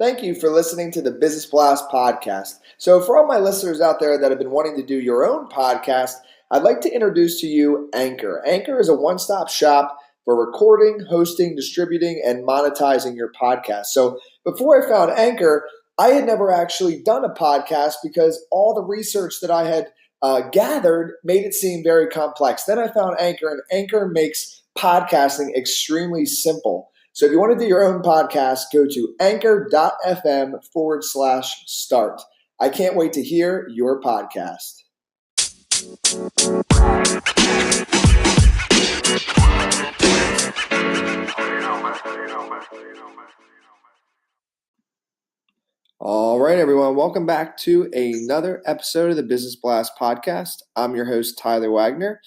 Thank you for listening to the Business Blast podcast. So for all my listeners out there that have been wanting to do your own podcast, I'd like to introduce to you Anchor. Anchor is a one-stop shop for recording, hosting, distributing, and monetizing your podcast. So before I found Anchor, I had never actually done a podcast because all the research that I had gathered made it seem very complex. Then I found Anchor, and Anchor makes podcasting extremely simple. So if you want to do your own podcast, go to anchor.fm/start. I can't wait to hear your podcast. All right, everyone. Welcome back to another episode of the Business Blast podcast. I'm your host, Tyler Wagner.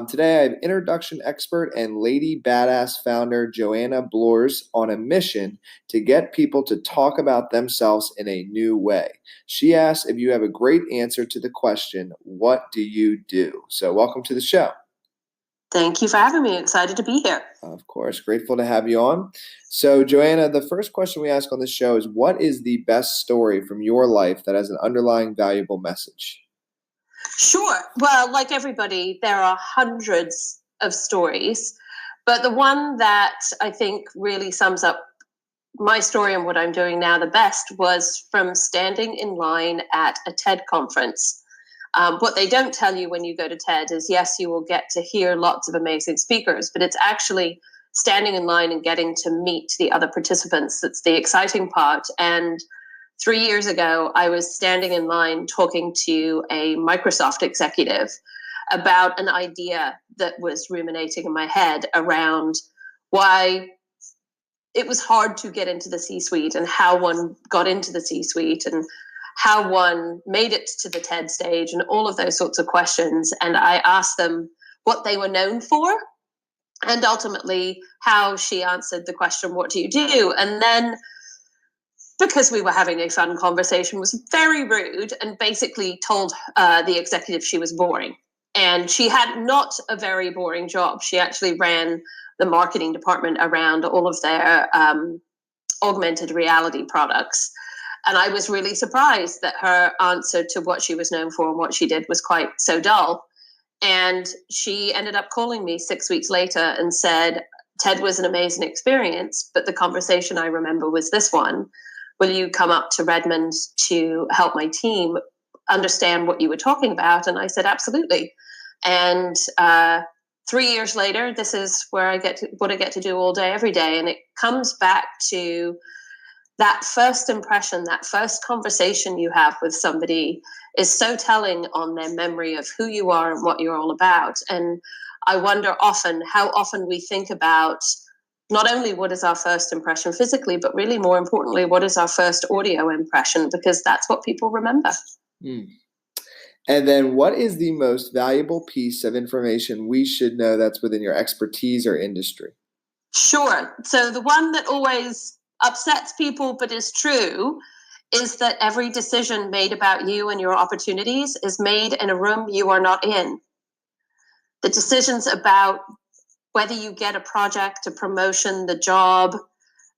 Today, I have introduction expert and lady badass founder Joanna Bloor on a mission to get people to talk about themselves in a new way. She asks if you have a great answer to the question, what do you do? So welcome to the show. Thank you for having me. Excited to be here. Of course. Grateful to have you on. So, Joanna, the first question we ask on this show is, what is the best story from your life that has an underlying valuable message? Sure. Well, like everybody, there are hundreds of stories, but the one that I think really sums up my story and what I'm doing now the best was from standing in line at a TED conference. What they don't tell you when you go to TED is, yes, you will get to hear lots of amazing speakers, but it's actually standing in line and getting to meet the other participants that's the exciting part. And 3 years ago, I was standing in line talking to a Microsoft executive about an idea that was ruminating in my head around why it was hard to get into the C-suite and how one got into the C-suite and how one made it to the TED stage and all of those sorts of questions. And I asked them what they were known for and ultimately how she answered the question, what do you do? And then, because we were having a fun conversation, was very rude and basically told the executive she was boring. And she had not a very boring job. She actually ran the marketing department around all of their augmented reality products. And I was really surprised that her answer to what she was known for and what she did was quite so dull. And she ended up calling me 6 weeks later and said, TED was an amazing experience, but the conversation I remember was this one. Will you come up to Redmond to help my team understand what you were talking about? And I said, absolutely. And 3 years later, this is where I get to do all day, every day. And it comes back to that first impression, that first conversation you have with somebody is so telling on their memory of who you are and what you're all about. And I wonder often how often we think about not only what is our first impression physically, but really more importantly, what is our first audio impression, because that's what people remember. Mm. And then what is the most valuable piece of information we should know that's within your expertise or industry? Sure. So the one that always upsets people but is true is that every decision made about you and your opportunities is made in a room you are not in. The decisions about whether you get a project, a promotion, the job,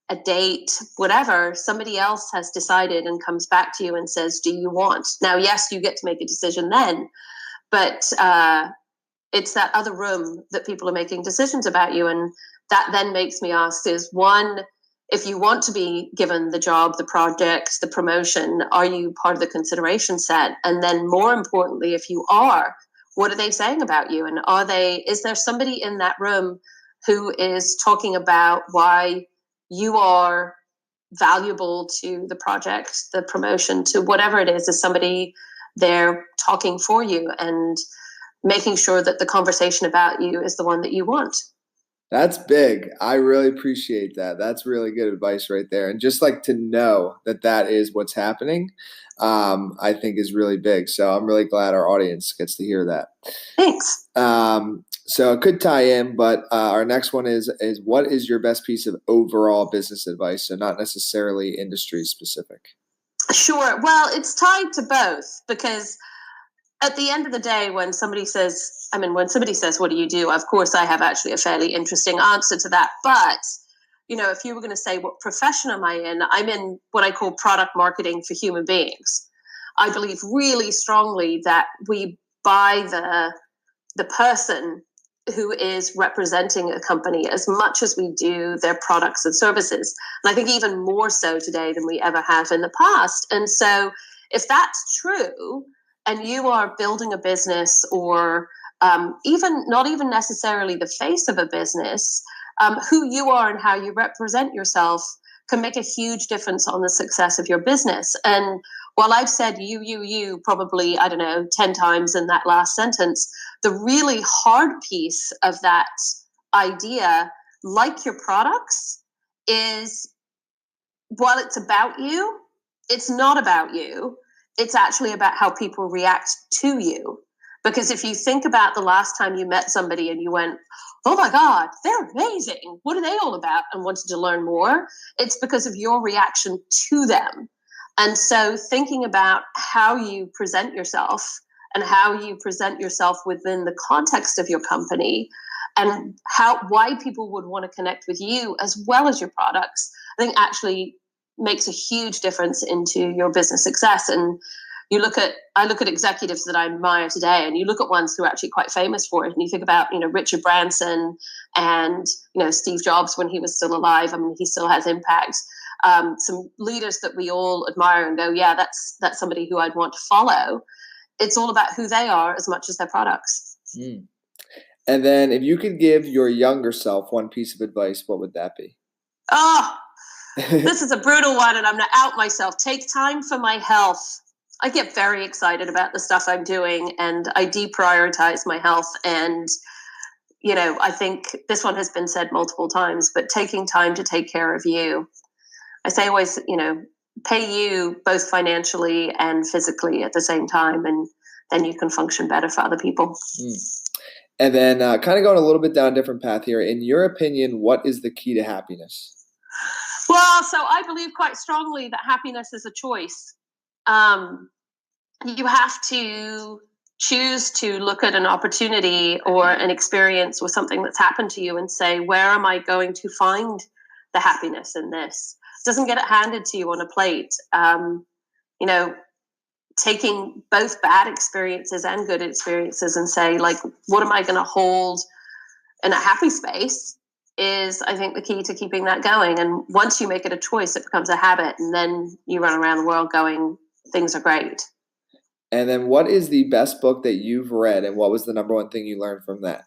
a date, whatever, somebody else has decided and comes back to you and says, do you want? Now, yes, you get to make a decision then, but it's that other room that people are making decisions about you. And that then makes me ask is, one, if you want to be given the job, the project, the promotion, are you part of the consideration set? And then more importantly, if you are, what are they saying about you? And is there somebody in that room who is talking about why you are valuable to the project, the promotion, to whatever it is somebody there talking for you and making sure that the conversation about you is the one that you want. That's big. I really appreciate that. That's really good advice right there. And just like to know that that is what's happening, I think is really big. So I'm really glad our audience gets to hear that. Thanks. So it could tie in, but our next one is what is your best piece of overall business advice? So not necessarily industry specific. Sure. Well, it's tied to both, because at the end of the day, when somebody says, what do you do? Of course, I have actually a fairly interesting answer to that. But if you were going to say, what profession am I in? I'm in what I call product marketing for human beings. I believe really strongly that we buy the person who is representing a company as much as we do their products and services. And I think even more so today than we ever have in the past. And so if that's true, and you are building a business or even not even necessarily the face of a business, who you are and how you represent yourself can make a huge difference on the success of your business. And while I've said you probably, 10 times in that last sentence, the really hard piece of that idea, like your products, is while it's about you, it's not about you. It's actually about how people react to you. Because if you think about the last time you met somebody and you went, oh my God, they're amazing, what are they all about, and wanted to learn more, it's because of your reaction to them. And so thinking about how you present yourself and how you present yourself within the context of your company and why people would want to connect with you as well as your products, I think actually makes a huge difference into your business success. And I look at executives that I admire today, and you look at ones who are actually quite famous for it. And you think about, Richard Branson and, Steve Jobs when he was still alive. I mean, he still has impact. Some leaders that we all admire and go, yeah, that's somebody who I'd want to follow. It's all about who they are as much as their products. Mm. And then if you could give your younger self one piece of advice, what would that be? Oh, this is a brutal one, and I'm going to out myself. Take time for my health. I get very excited about the stuff I'm doing, and I deprioritize my health. And, I think this one has been said multiple times, but taking time to take care of you. I say always, pay you both financially and physically at the same time, and then you can function better for other people. And then kind of going a little bit down a different path here. In your opinion, what is the key to happiness? Well, so I believe quite strongly that happiness is a choice. You have to choose to look at an opportunity or an experience or something that's happened to you and say, where am I going to find the happiness in this? It doesn't get it handed to you on a plate. Taking both bad experiences and good experiences and say, like, what am I going to hold in a happy space is, I think, the key to keeping that going. And once you make it a choice, it becomes a habit. And then you run around the world going, things are great. And then what is the best book that you've read, and what was the number one thing you learned from that?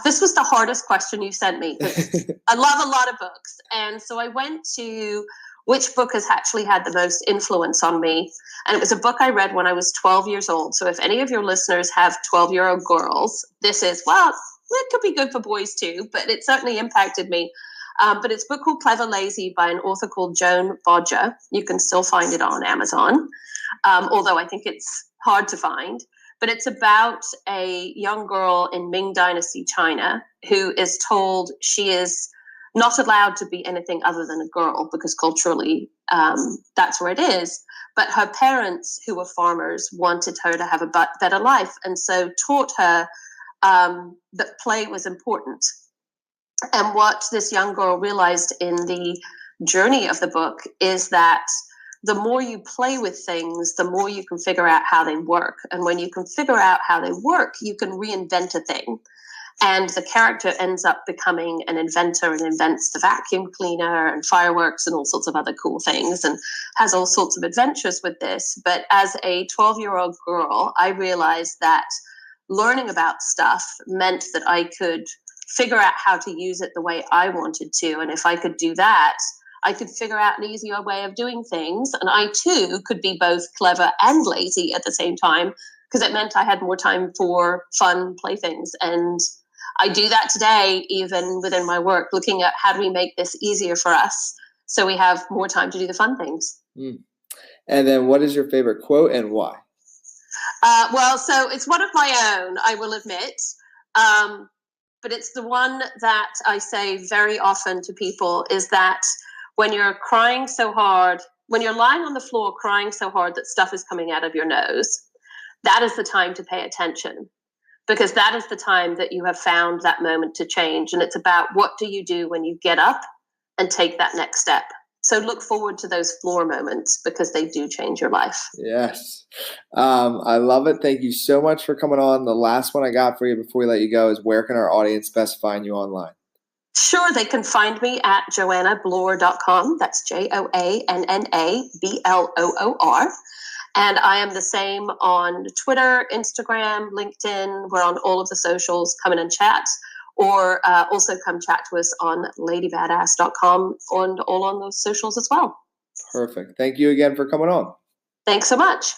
This was the hardest question you sent me, because I love a lot of books. And so I went to which book has actually had the most influence on me. And it was a book I read when I was 12 years old. So if any of your listeners have 12-year-old girls, it could be good for boys too, but it certainly impacted me. But it's a book called Clever Lazy by an author called Joan Bodger. You can still find it on Amazon, although I think it's hard to find. But it's about a young girl in Ming Dynasty, China, who is told she is not allowed to be anything other than a girl because culturally that's where it is. But her parents, who were farmers, wanted her to have a better life, and so taught her that play was important. And what this young girl realized in the journey of the book is that the more you play with things, the more you can figure out how they work. And when you can figure out how they work, you can reinvent a thing. And the character ends up becoming an inventor and invents the vacuum cleaner and fireworks and all sorts of other cool things and has all sorts of adventures with this. But as a 12-year-old girl, I realized that learning about stuff meant that I could figure out how to use it the way I wanted to. And if I could do that, I could figure out an easier way of doing things. And I too could be both clever and lazy at the same time, because it meant I had more time for fun playthings. And I do that today, even within my work, looking at how do we make this easier for us so we have more time to do the fun things. And then what is your favorite quote and why? So it's one of my own, I will admit. But it's the one that I say very often to people, is that when you're crying so hard, when you're lying on the floor crying so hard that stuff is coming out of your nose, that is the time to pay attention, because that is the time that you have found that moment to change. And it's about, what do you do when you get up and take that next step. So look forward to those floor moments because they do change your life. Yes. I love it. Thank you so much for coming on. The last one I got for you before we let you go is, where can our audience best find you online? Sure, they can find me at joannabloor.com. That's JoannaBloor. And I am the same on Twitter, Instagram, LinkedIn. We're on all of the socials. Come in and chat. Or also come chat to us on ladybadass.com and all on those socials as well. Perfect. Thank you again for coming on. Thanks so much.